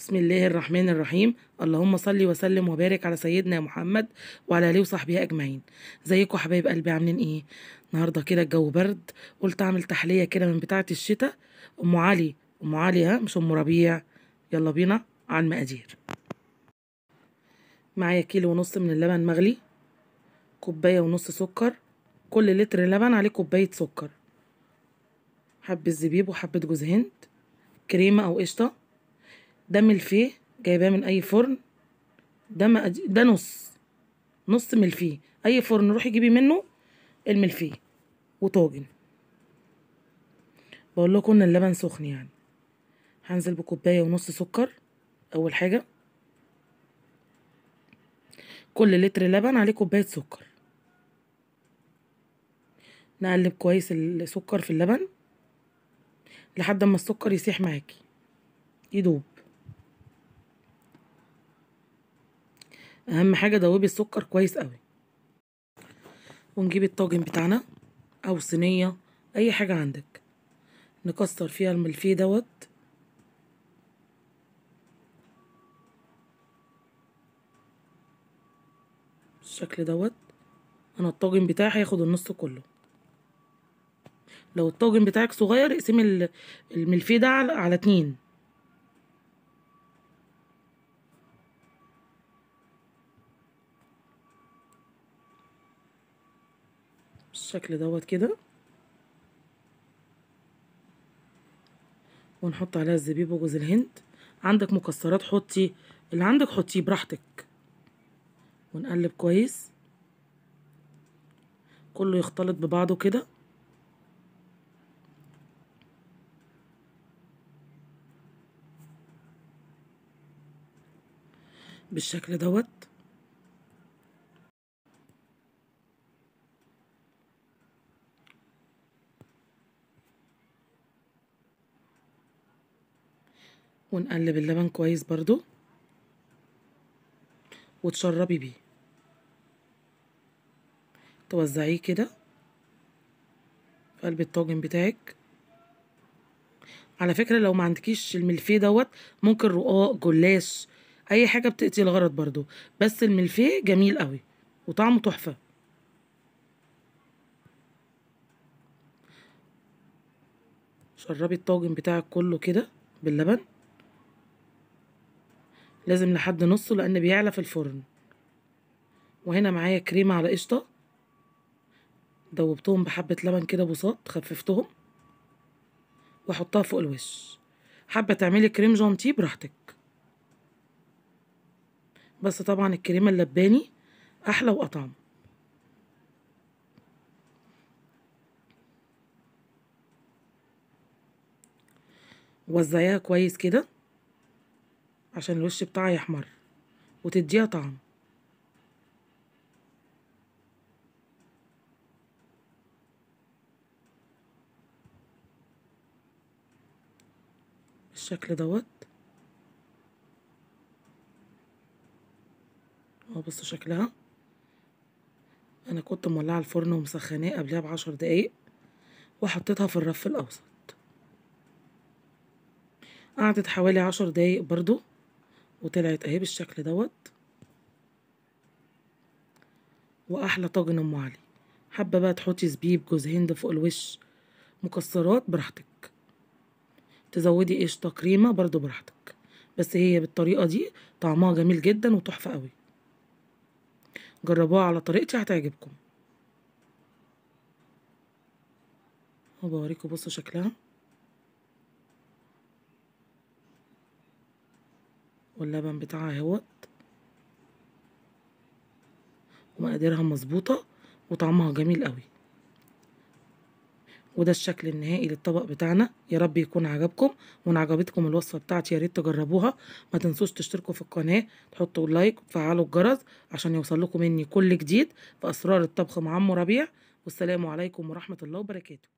بسم الله الرحمن الرحيم. اللهم صل وسلم وبارك على سيدنا محمد وعلى اله وصحبه اجمعين. ازيكم حبايب قلبي، عاملين ايه؟ النهارده كده الجو برد، قلت اعمل تحليه كده من بتاعه الشتاء. ام علي ها، مش ام ربيع. يلا بينا على المقادير. معايا 1.5 كيلو من اللبن مغلي، 1.5 كوب سكر، كل لتر لبن عليه كوبايه سكر، حبه زبيب وحبه جوز هند، كريمه او قشطه، ده ملفيه جايباه من اي فرن، ده نص ملفيه، اي فرن روحي جيبي منه الملفيه، وطاجن. بقول لكم ان اللبن سخن يعني. هنزل بكوبايه ونص سكر. اول حاجه، كل لتر لبن عليه كوبايه سكر. نقلب كويس السكر في اللبن لحد ما السكر يسيح معاكي، يدوب. اهم حاجه دوبي السكر كويس قوي. ونجيب الطاجن بتاعنا او صينيه، اي حاجه عندك، نكسر فيها الملفيه دوت. بالشكل دوت. انا الطاجن بتاعي هياخد النص كله. لو الطاجن بتاعك صغير اقسمي الملفيه ده على 2. بالشكل دوت كده. ونحط عليها الزبيب وجوز الهند. عندك مكسرات حطي، اللي عندك حطيه براحتك. ونقلب كويس كله يختلط ببعضه كده. بالشكل دوت. ونقلب اللبن كويس برضو وتشربي بيه، توزعيه كده في قلب الطاجن بتاعك. على فكرة لو ما عندكيش الملفيه دوت، ممكن رقاق، جلاش، اي حاجة بتقضي الغرض برضو، بس الملفيه جميل قوي وطعمه تحفة. شربي الطاجن بتاعك كله كده باللبن، لازم لحد نصه لان بيعلى في الفرن. وهنا معايا كريمة على قشطة، دوبتهم بحبة لبن كده بساط، خففتهم واحطها فوق الوش. حابة تعملي كريم جانتيه براحتك، بس طبعا الكريمة اللباني احلى واطعم. وزعيها كويس كده عشان الوش بتاعها يحمر وتديها طعم. بالشكل دوت. اهو بصوا شكلها. انا كنت مولعه الفرن ومسخناه قبلها ب10 دقايق، وحطيتها في الرف الاوسط. قعدت حوالي 10 دقايق برضو، وطلعت اهي بالشكل دوت. واحلى طاجن ام علي. حابه بقى تحطي زبيب، جوز هند فوق الوش، مكسرات براحتك، تزودي قشطه، كريمه برضو براحتك، بس هي بالطريقه دي طعمها جميل جدا وتحفه قوي. جربوها على طريقتي هتعجبكم. وبوريكم بصوا شكلها، واللبن بتاعها اهوت، ومقاديرها مظبوطه وطعمها جميل قوي. وده الشكل النهائي للطبق بتاعنا. يا رب يكون عجبكم، وان عجبتكم الوصفه بتاعتي يا ريت تجربوها. ما تنسوش تشتركوا في القناه، تحطوا لايك وتفعلوا الجرس عشان يوصل لكم مني كل جديد في اسرار الطبخ مع ام ربيع. والسلام عليكم ورحمه الله وبركاته.